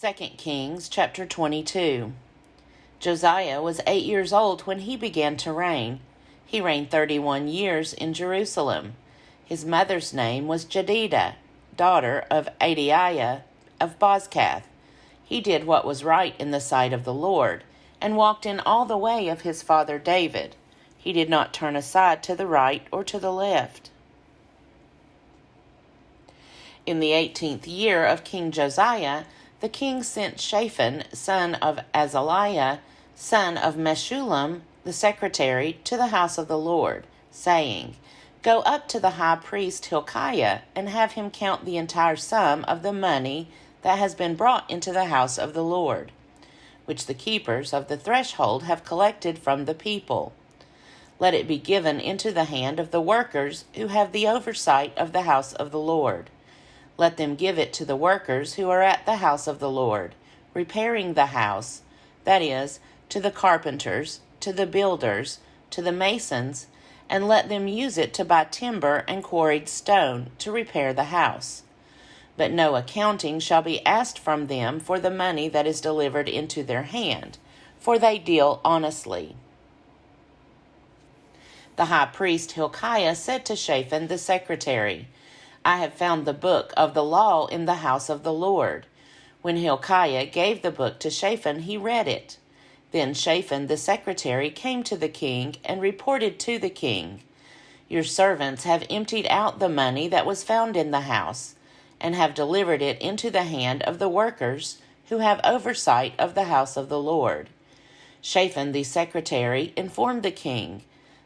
2 Kings chapter 22. Josiah was 8 years old when he began to reign. He reigned 31 years in Jerusalem. His mother's name was Jedidah, daughter of Adaiah of Bozkath. He did what was right in the sight of the Lord, and walked in all the way of his father David. He did not turn aside to the right or to the left. In the 18th year of King Josiah, the king sent Shaphan, son of Azaliah, son of Meshullam, the secretary, to the house of the Lord, saying, Go up to the high priest Hilkiah, and have him count the entire sum of the money that has been brought into the house of the Lord, which the keepers of the threshold have collected from the people. Let it be given into the hand of the workers who have the oversight of the house of the Lord. Let them give it to the workers who are at the house of the Lord, repairing the house, that is, to the carpenters, to the builders, to the masons, and let them use it to buy timber and quarried stone to repair the house. But no accounting shall be asked from them for the money that is delivered into their hand, for they deal honestly. The high priest Hilkiah said to Shaphan the secretary, I have found the book of the law in the house of the Lord. When Hilkiah gave the book to Shaphan, he read it. Then Shaphan the secretary came to the king and reported to the king, Your servants have emptied out the money that was found in the house, and have delivered it into the hand of the workers who have oversight of the house of the Lord. Shaphan the secretary informed the king,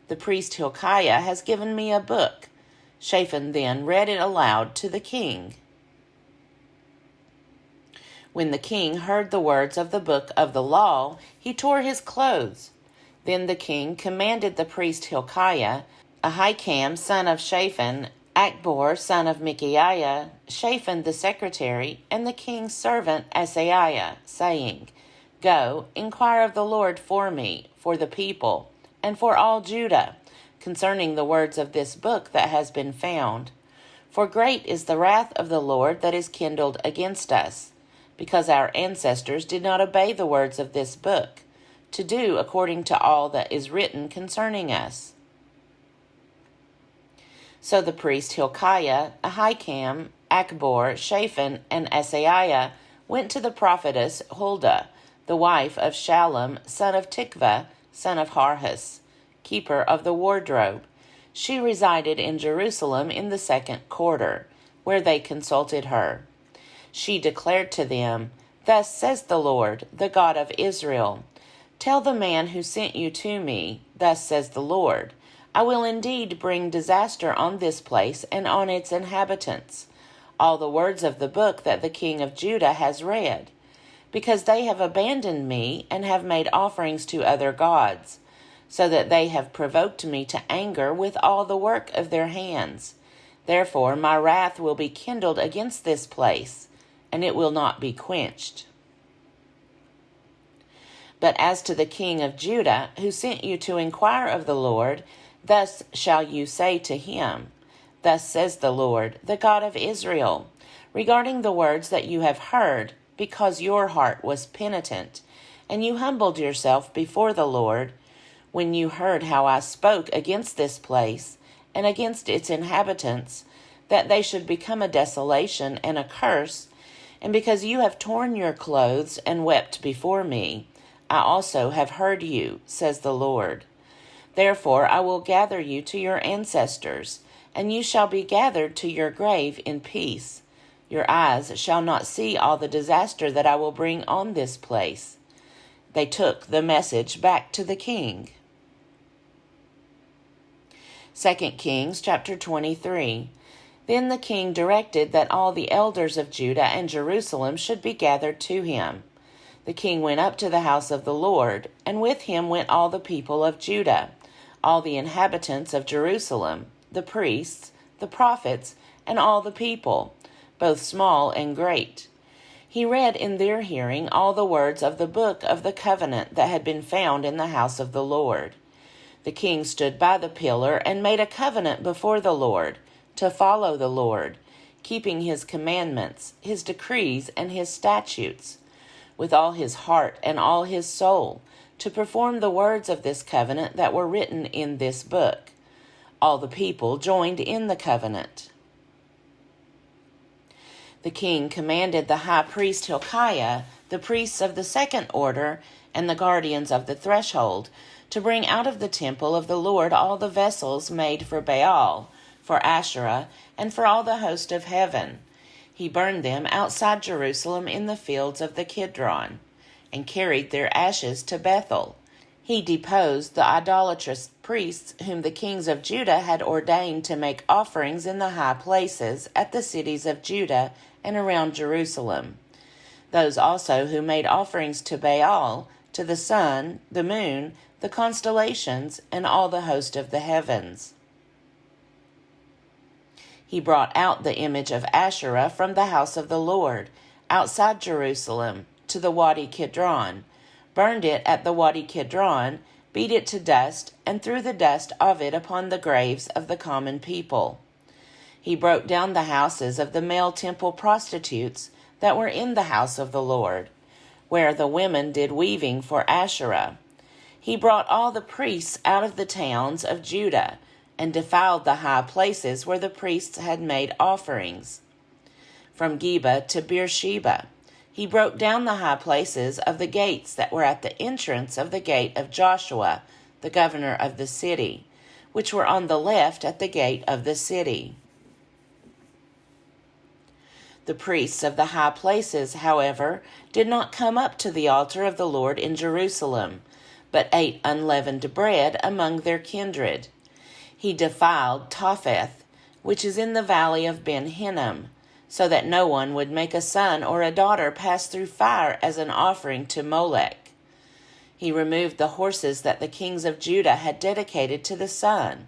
The priest Hilkiah has given me a book. Shaphan then read it aloud to the king. When the king heard the words of the book of the law, he tore his clothes. Then the king commanded the priest Hilkiah, Ahikam son of Shaphan, Achbor son of Micaiah, Shaphan the secretary, and the king's servant Asaiah, saying, Go, inquire of the Lord for me, for the people, and for all Judah, concerning the words of this book that has been found. For great is the wrath of the Lord that is kindled against us, because our ancestors did not obey the words of this book, to do according to all that is written concerning us. So the priest Hilkiah, Ahikam, Achbor, Shaphan, and Asaiah went to the prophetess Huldah, the wife of Shallum, son of Tikvah, son of Harhas, keeper of the wardrobe. She resided in Jerusalem in the 2nd quarter, where they consulted her. She declared to them, Thus says the Lord, the God of Israel, Tell the man who sent you to me, Thus says the Lord, I will indeed bring disaster on this place and on its inhabitants, all the words of the book that the king of Judah has read, because they have abandoned me and have made offerings to other gods, so that they have provoked me to anger with all the work of their hands. Therefore my wrath will be kindled against this place, and it will not be quenched. But as to the king of Judah, who sent you to inquire of the Lord, thus shall you say to him, Thus says the Lord, the God of Israel, regarding the words that you have heard, because your heart was penitent, and you humbled yourself before the Lord, when you heard how I spoke against this place and against its inhabitants, that they should become a desolation and a curse, and because you have torn your clothes and wept before me, I also have heard you, says the Lord. Therefore I will gather you to your ancestors, and you shall be gathered to your grave in peace. Your eyes shall not see all the disaster that I will bring on this place. They took the message back to the king. 2 Kings chapter 23. Then the king directed that all the elders of Judah and Jerusalem should be gathered to him. The king went up to the house of the Lord, and with him went all the people of Judah, all the inhabitants of Jerusalem, the priests, the prophets, and all the people, both small and great. He read in their hearing all the words of the book of the covenant that had been found in the house of the Lord. The king stood by the pillar and made a covenant before the Lord, to follow the Lord, keeping his commandments, his decrees, and his statutes, with all his heart and all his soul, to perform the words of this covenant that were written in this book. All the people joined in the covenant. The king commanded the high priest Hilkiah, the priests of the second order, and the guardians of the threshold, to bring out of the temple of the Lord all the vessels made for Baal, for Asherah, and for all the host of heaven. He burned them outside Jerusalem in the fields of the Kidron, and carried their ashes to Bethel. He deposed the idolatrous priests whom the kings of Judah had ordained to make offerings in the high places at the cities of Judah and around Jerusalem. Those also who made offerings to Baal, to the sun, the moon, the constellations, and all the host of the heavens. He brought out the image of Asherah from the house of the Lord, outside Jerusalem, to the Wadi Kidron, burned it at the Wadi Kidron, beat it to dust, and threw the dust of it upon the graves of the common people. He broke down the houses of the male temple prostitutes that were in the house of the Lord, where the women did weaving for Asherah. He brought all the priests out of the towns of Judah, and defiled the high places where the priests had made offerings. From Geba to Beersheba, he broke down the high places of the gates that were at the entrance of the gate of Joshua, the governor of the city, which were on the left at the gate of the city. The priests of the high places, however, did not come up to the altar of the Lord in Jerusalem, but ate unleavened bread among their kindred. He defiled Topheth, which is in the valley of Ben Hinnom, so that no one would make a son or a daughter pass through fire as an offering to Molech. He removed the horses that the kings of Judah had dedicated to the sun,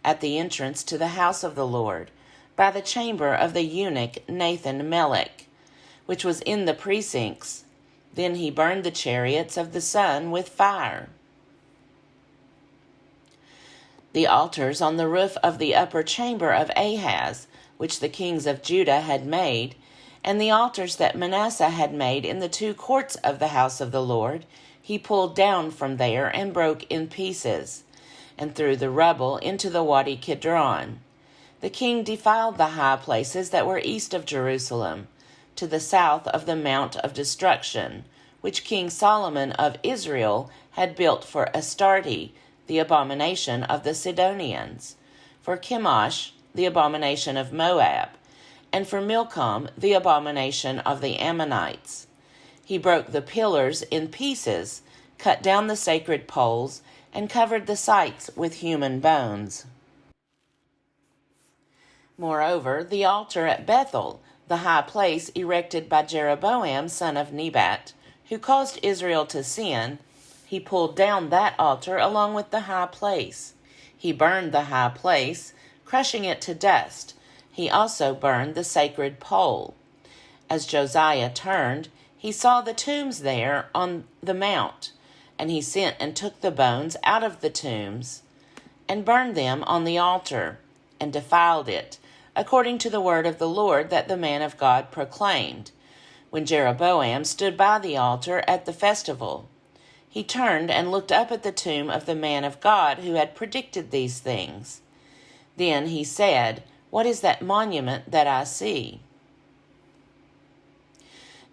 at the entrance to the house of the Lord, by the chamber of the eunuch Nathan-Melech, which was in the precincts. Then he burned the chariots of the sun with fire. The altars on the roof of the upper chamber of Ahaz, which the kings of Judah had made, and the altars that Manasseh had made in the two courts of the house of the Lord, he pulled down from there and broke in pieces, and threw the rubble into the Wadi Kidron. The king defiled the high places that were east of Jerusalem, to the south of the Mount of Destruction, which King Solomon of Israel had built for Astarte, the abomination of the Sidonians, for Chemosh, the abomination of Moab, and for Milcom, the abomination of the Ammonites. He broke the pillars in pieces, cut down the sacred poles, and covered the sites with human bones. Moreover, the altar at Bethel, the high place erected by Jeroboam son of Nebat, who caused Israel to sin, he pulled down that altar along with the high place. He burned the high place, crushing it to dust. He also burned the sacred pole. As Josiah turned, he saw the tombs there on the mount, and he sent and took the bones out of the tombs, and burned them on the altar, and defiled it, according to the word of the Lord that the man of God proclaimed, when Jeroboam stood by the altar at the festival. He turned and looked up at the tomb of the man of God who had predicted these things. Then he said, "What is that monument that I see?"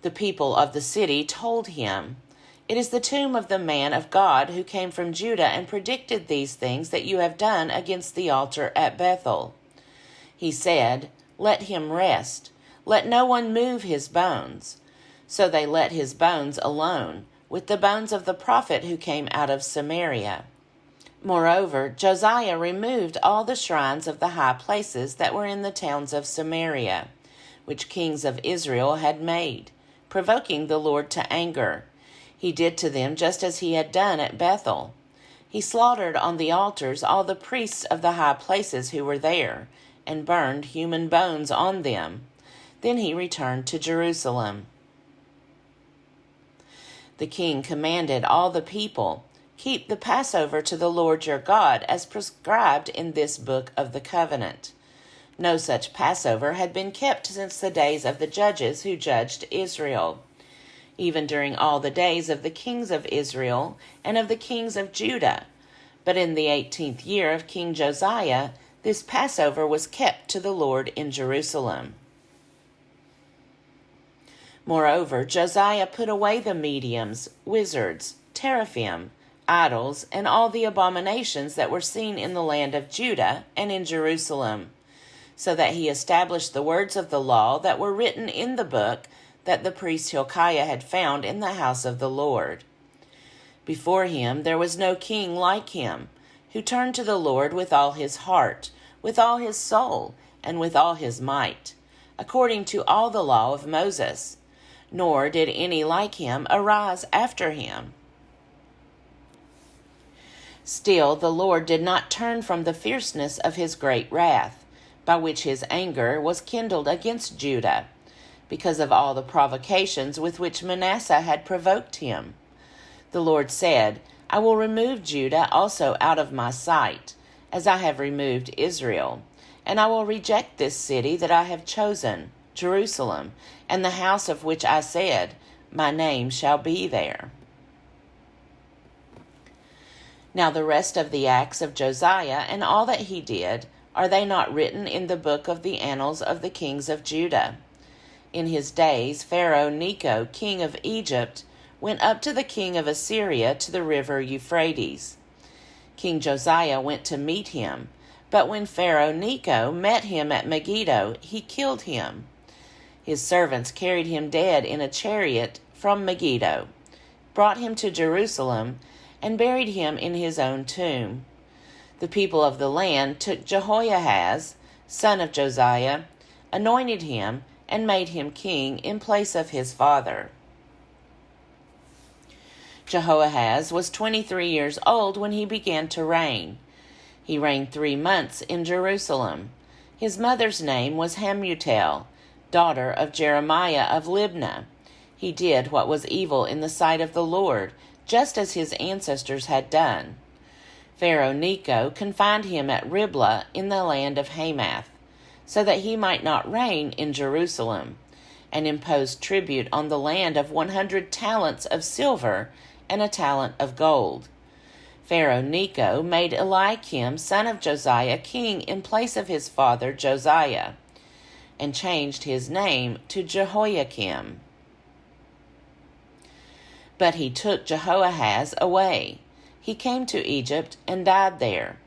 The people of the city told him, "It is the tomb of the man of God who came from Judah and predicted these things that you have done against the altar at Bethel." He said, "Let him rest. Let no one move his bones." So they let his bones alone, with the bones of the prophet who came out of Samaria. Moreover, Josiah removed all the shrines of the high places that were in the towns of Samaria, which kings of Israel had made, provoking the Lord to anger. He did to them just as he had done at Bethel. He slaughtered on the altars all the priests of the high places who were there, and burned human bones on them. Then he returned to Jerusalem. The king commanded all the people, "Keep the Passover to the Lord your God as prescribed in this book of the covenant." No such Passover had been kept since the days of the judges who judged Israel. even during all the days of the kings of Israel and of the kings of Judah. But in the 18th year of King Josiah, this Passover was kept to the Lord in Jerusalem. Moreover, Josiah put away the mediums, wizards, teraphim, idols, and all the abominations that were seen in the land of Judah and in Jerusalem, so that he established the words of the law that were written in the book that the priest Hilkiah had found in the house of the Lord. Before him there was no king like him, who turned to the Lord with all his heart, with all his soul, and with all his might, according to all the law of Moses. Nor did any like him arise after him. Still the Lord did not turn from the fierceness of his great wrath, by which his anger was kindled against Judah, because of all the provocations with which Manasseh had provoked him. The Lord said, I will remove Judah also out of my sight, as I have removed Israel, and I will reject this city that I have chosen, Jerusalem, and the house of which I said, My name shall be there. Now the rest of the acts of Josiah and all that he did, are they not written in the book of the annals of the kings of Judah? In his days Pharaoh Necho, king of Egypt, went up to the king of Assyria to the river Euphrates. King Josiah went to meet him, but when Pharaoh Necho met him at Megiddo, he killed him. His servants carried him dead in a chariot from Megiddo, brought him to Jerusalem, and buried him in his own tomb. The people of the land took Jehoahaz, son of Josiah, anointed him, and made him king in place of his father. Jehoahaz was 23 years old when he began to reign. He reigned 3 months in Jerusalem. His mother's name was Hamutal, daughter of Jeremiah of Libnah. He did what was evil in the sight of the Lord, just as his ancestors had done. Pharaoh Necho confined him at Riblah in the land of Hamath, so that he might not reign in Jerusalem, and imposed tribute on the land of 100 talents of silver and a talent of gold. Pharaoh Necho made Eliakim, son of Josiah, king in place of his father Josiah, and changed his name to Jehoiakim. But he took Jehoahaz away. He came to Egypt and died there.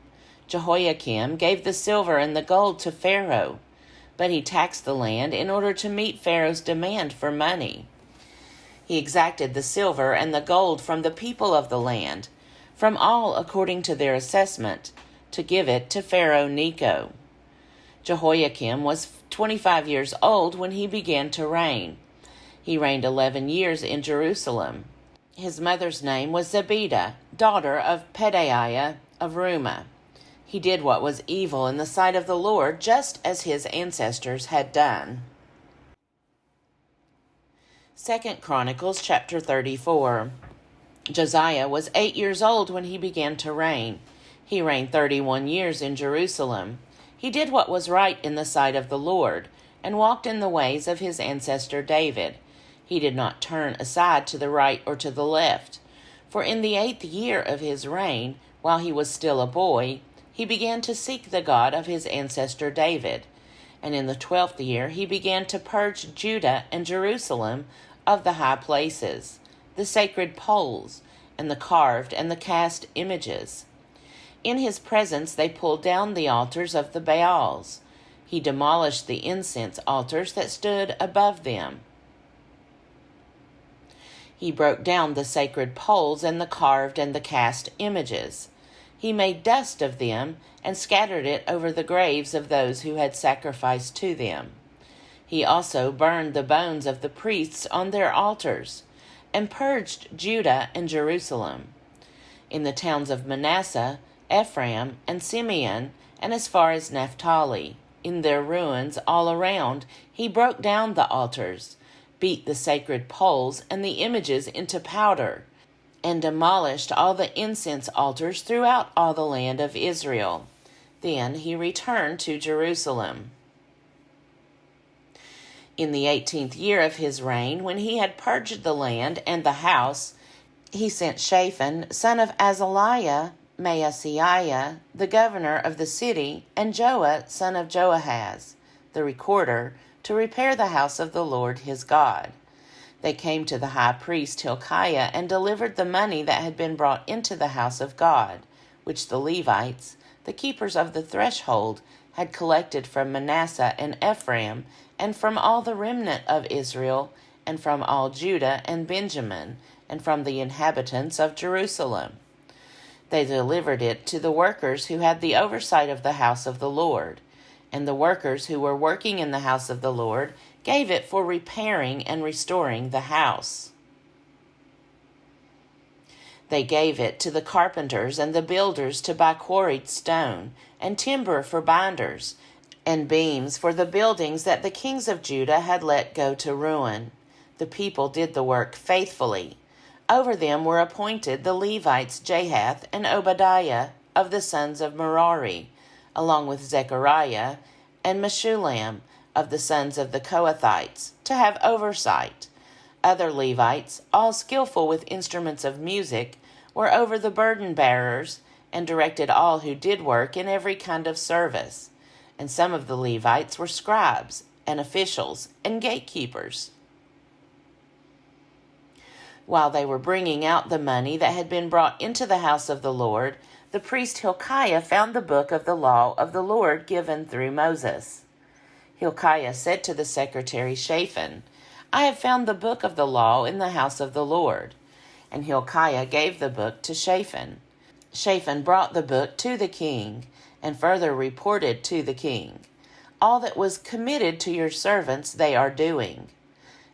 Jehoiakim gave the silver and the gold to Pharaoh, but he taxed the land in order to meet Pharaoh's demand for money. He exacted the silver and the gold from the people of the land, from all according to their assessment, to give it to Pharaoh Necho. Jehoiakim was 25 years old when he began to reign. He reigned 11 years in Jerusalem. His mother's name was Zebidah, daughter of Pedaiah of Rumah. He did what was evil in the sight of the Lord, just as his ancestors had done. 2 Chronicles chapter 34. Josiah was 8 years old when he began to reign. He reigned 31 years in Jerusalem. He did what was right in the sight of the Lord, and walked in the ways of his ancestor David. He did not turn aside to the right or to the left. For in the 8th year of his reign, while he was still a boy, he began to seek the God of his ancestor David. And in the 12th year he began to purge Judah and Jerusalem of the high places, the sacred poles, and the carved and the cast images. In his presence they pulled down the altars of the Baals. He demolished the incense altars that stood above them. He broke down the sacred poles and the carved and the cast images. He made dust of them and scattered it over the graves of those who had sacrificed to them. He also burned the bones of the priests on their altars, and purged Judah and Jerusalem. In the towns of Manasseh, Ephraim, and Simeon, and as far as Naphtali, in their ruins all around, he broke down the altars, beat the sacred poles and the images into powder, and demolished all the incense altars throughout all the land of Israel. Then he returned to Jerusalem. In the 18th year of his reign, when he had purged the land and the house, he sent Shaphan, son of Azaliah, Maaseiah, the governor of the city, and Joah, son of Joahaz, the recorder, to repair the house of the Lord his God. They came to the high priest Hilkiah and delivered the money that had been brought into the house of God, which the Levites, the keepers of the threshold, had collected from Manasseh and Ephraim, and from all the remnant of Israel, and from all Judah and Benjamin, and from the inhabitants of Jerusalem. They delivered it to the workers who had the oversight of the house of the Lord, and the workers who were working in the house of the Lord gave it for repairing and restoring the house. They gave it to the carpenters and the builders to buy quarried stone, and timber for binders, and beams for the buildings that the kings of Judah had let go to ruin. The people did the work faithfully. Over them were appointed the Levites Jahath and Obadiah of the sons of Merari, along with Zechariah and Meshullam of the sons of the Kohathites, to have oversight. Other Levites, all skillful with instruments of music, were over the burden bearers, and directed all who did work in every kind of service. And some of the Levites were scribes, and officials, and gatekeepers. While they were bringing out the money that had been brought into the house of the Lord, the priest Hilkiah found the book of the law of the Lord given through Moses. Hilkiah said to the secretary Shaphan, "I have found the book of the law in the house of the Lord." And Hilkiah gave the book to Shaphan. Shaphan brought the book to the king, and further reported to the king, "All that was committed to your servants they are doing.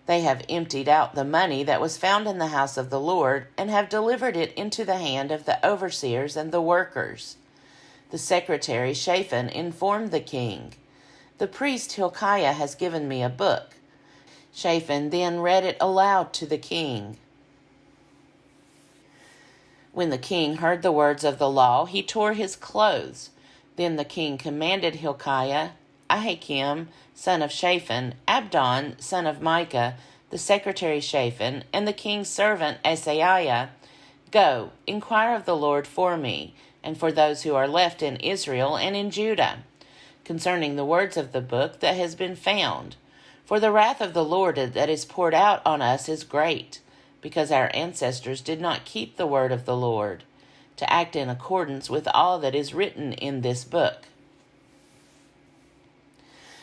They have emptied out the money that was found in the house of the Lord, and have delivered it into the hand of the overseers and the workers." The secretary Shaphan informed the king, "The priest Hilkiah has given me a book." Shaphan then read it aloud to the king. When the king heard the words of the law, he tore his clothes. Then the king commanded Hilkiah, Ahikam, son of Shaphan, Abdon, son of Micah, the secretary Shaphan, and the king's servant Asaiah, "Go, inquire of the Lord for me, and for those who are left in Israel and in Judah, concerning the words of the book that has been found. For the wrath of the Lord that is poured out on us is great, because our ancestors did not keep the word of the Lord, to act in accordance with all that is written in this book."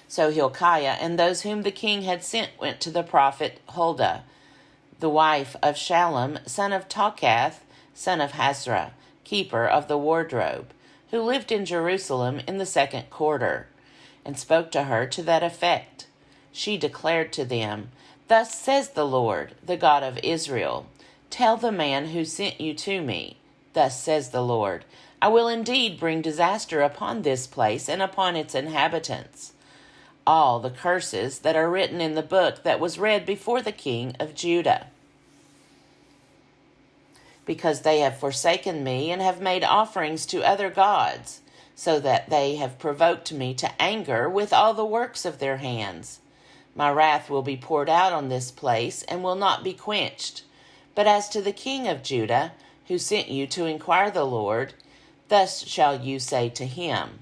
So Hilkiah and those whom the king had sent went to the prophet Huldah, the wife of Shallum, son of Tokath, son of Hasrah, keeper of the wardrobe, who lived in Jerusalem in the second quarter, and spoke to her to that effect. She declared to them, "Thus says the Lord, the God of Israel, tell the man who sent you to me, thus says the Lord, I will indeed bring disaster upon this place and upon its inhabitants. All the curses that are written in the book that was read before the king of Judah. Because they have forsaken me and have made offerings to other gods, so that they have provoked me to anger with all the works of their hands. My wrath will be poured out on this place and will not be quenched. But as to the king of Judah, who sent you to inquire the Lord, thus shall you say to him,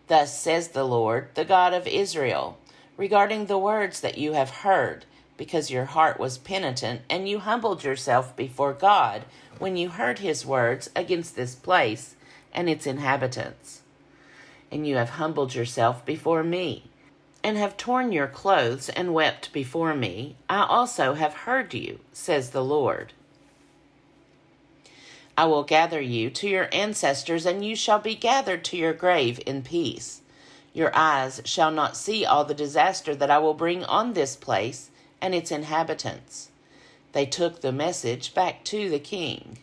Thus says the Lord, the God of Israel, regarding the words that you have heard, because your heart was penitent, and you humbled yourself before God when you heard his words against this place and its inhabitants. And you have humbled yourself before me, and have torn your clothes and wept before me. I also have heard you, says the Lord. I will gather you to your ancestors, and you shall be gathered to your grave in peace. Your eyes shall not see all the disaster that I will bring on this place and its inhabitants. They took the message back to the king.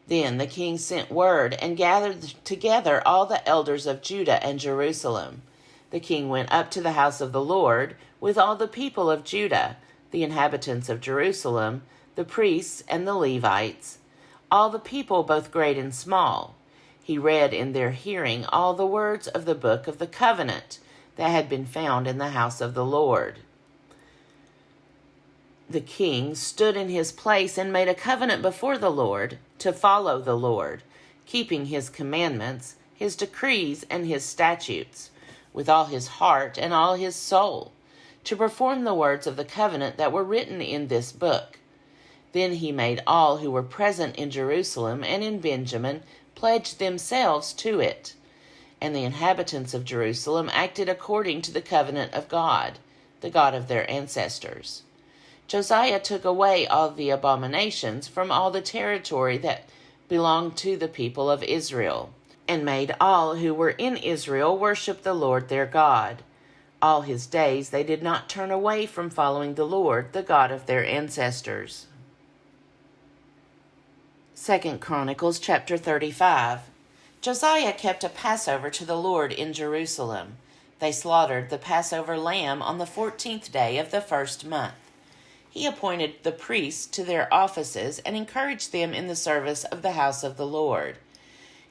Then the king sent word and gathered together all the elders of Judah and Jerusalem. The king went up to the house of the Lord with all the people of Judah, the inhabitants of Jerusalem, the priests and the Levites, all the people both great and small. He read in their hearing all the words of the book of the covenant that had been found in the house of the Lord. The king stood in his place and made a covenant before the Lord to follow the Lord, keeping his commandments, his decrees, and his statutes, with all his heart and all his soul, to perform the words of the covenant that were written in this book. Then he made all who were present in Jerusalem and in Benjamin pledge themselves to it. And the inhabitants of Jerusalem acted according to the covenant of God, the God of their ancestors. Josiah took away all the abominations from all the territory that belonged to the people of Israel, and made all who were in Israel worship the Lord their God. All his days they did not turn away from following the Lord, the God of their ancestors. 2 Chronicles chapter 35. Josiah kept a Passover to the Lord in Jerusalem. They slaughtered the Passover lamb on the 14th day of the first month. He appointed the priests to their offices and encouraged them in the service of the house of the Lord.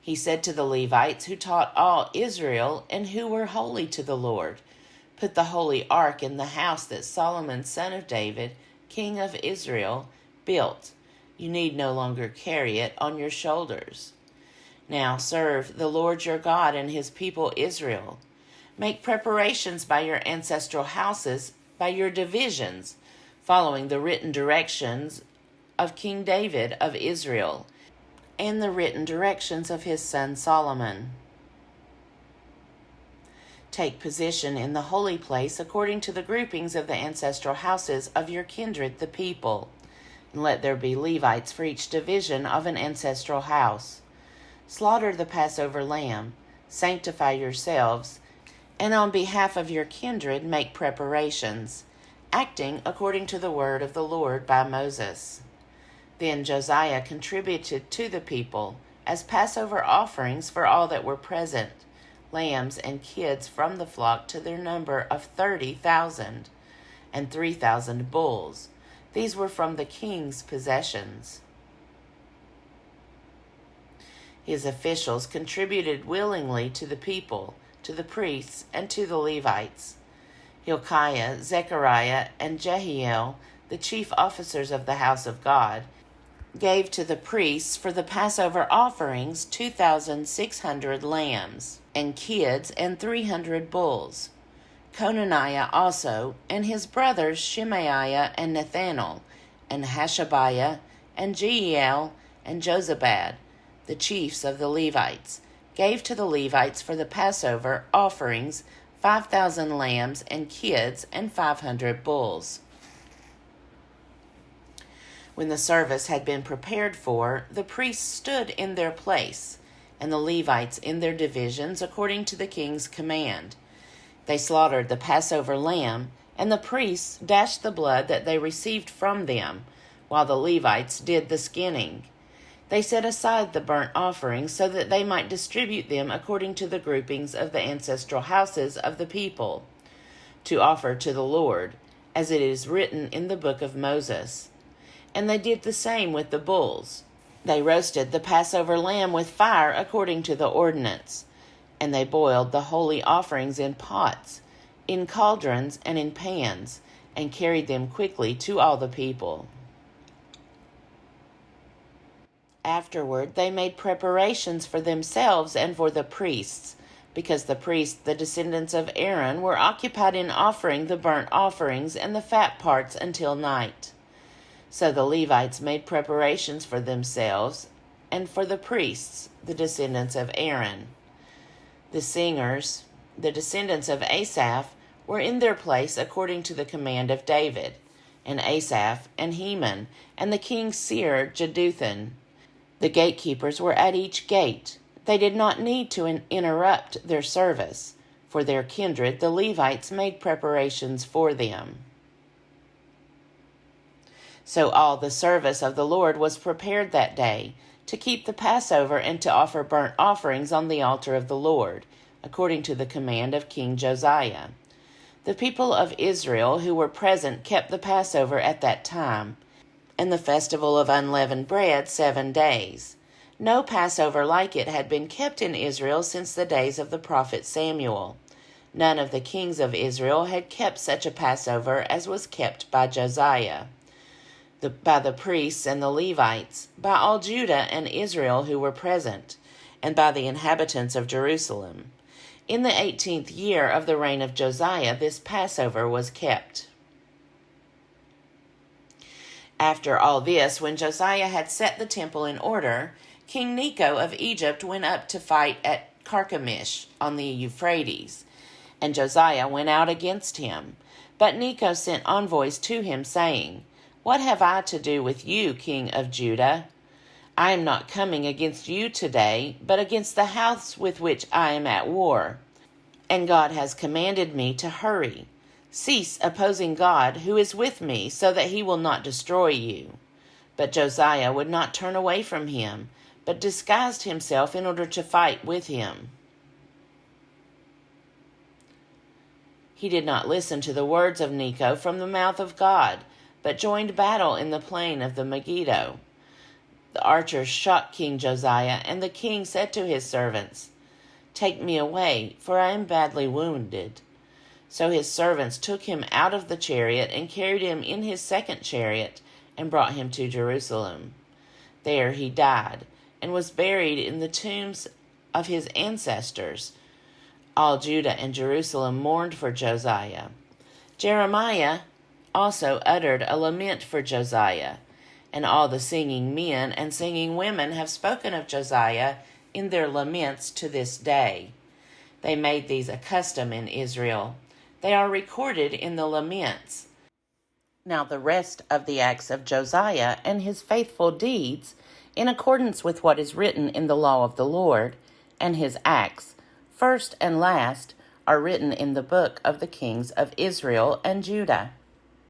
He said to the Levites who taught all Israel and who were holy to the Lord, "Put the holy ark in the house that Solomon son of David, king of Israel, built. You need no longer carry it on your shoulders. Now serve the Lord your God and his people Israel. Make preparations by your ancestral houses, by your divisions, following the written directions of King David of Israel and the written directions of his son Solomon. Take position in the holy place according to the groupings of the ancestral houses of your kindred, the people. And let there be Levites for each division of an ancestral house. Slaughter the Passover lamb, sanctify yourselves, and on behalf of your kindred make preparations, acting according to the word of the Lord by Moses." Then Josiah contributed to the people as Passover offerings for all that were present, lambs and kids from the flock to their number of 30,000, and 3,000 bulls. These were from the king's possessions. His officials contributed willingly to the people, to the priests, and to the Levites. Hilkiah, Zechariah, and Jehiel, the chief officers of the house of God, gave to the priests for the Passover offerings 2,600 lambs and kids and 300 bulls. Conaniah also, and his brothers Shemaiah and Nethanel, and Hashabiah, and Jeiel, and Jozabad, the chiefs of the Levites, gave to the Levites for the Passover offerings 5,000 lambs and kids and 500 bulls. When the service had been prepared for, the priests stood in their place, and the Levites in their divisions according to the king's command. They slaughtered the Passover lamb, and the priests dashed the blood that they received from them, while the Levites did the skinning. They set aside the burnt offerings so that they might distribute them according to the groupings of the ancestral houses of the people, to offer to the Lord, as it is written in the book of Moses. And they did the same with the bulls. They roasted the Passover lamb with fire according to the ordinance, and they boiled the holy offerings in pots, in cauldrons, and in pans, and carried them quickly to all the people. Afterward, they made preparations for themselves and for the priests, because the priests, the descendants of Aaron, were occupied in offering the burnt offerings and the fat parts until night. So the Levites made preparations for themselves and for the priests, the descendants of Aaron. The singers, the descendants of Asaph, were in their place according to the command of David, and Asaph and Heman, and the king's seer Jeduthun. The gatekeepers were at each gate. They did not need to interrupt their service. For their kindred, the Levites made preparations for them. So all the service of the Lord was prepared that day, to keep the Passover and to offer burnt offerings on the altar of the Lord, according to the command of King Josiah. The people of Israel who were present kept the Passover at that time, and the festival of unleavened bread 7 days. No Passover like it had been kept in Israel since the days of the prophet Samuel. None of the kings of Israel had kept such a Passover as was kept by Josiah, by the priests and the Levites, by all Judah and Israel who were present, and by the inhabitants of Jerusalem. In the 18th year of the reign of Josiah, this Passover was kept. After all this, when Josiah had set the temple in order, King Necho of Egypt went up to fight at Carchemish on the Euphrates, and Josiah went out against him. But Necho sent envoys to him, saying, "What have I to do with you, king of Judah? I am not coming against you today, but against the house with which I am at war. And God has commanded me to hurry. Cease opposing God, who is with me, so that he will not destroy you." But Josiah would not turn away from him, but disguised himself in order to fight with him. He did not listen to the words of Necho from the mouth of God, but joined battle in the plain of the Megiddo. The archers shot King Josiah, and the king said to his servants, "Take me away, for I am badly wounded." So his servants took him out of the chariot and carried him in his second chariot and brought him to Jerusalem. There he died and was buried in the tombs of his ancestors. All Judah and Jerusalem mourned for Josiah. Jeremiah also uttered a lament for Josiah, and all the singing men and singing women have spoken of Josiah in their laments to this day. They made these a custom in Israel. They are recorded in the laments. Now the rest of the acts of Josiah and his faithful deeds, in accordance with what is written in the law of the Lord, and his acts, first and last, are written in the book of the kings of Israel and Judah.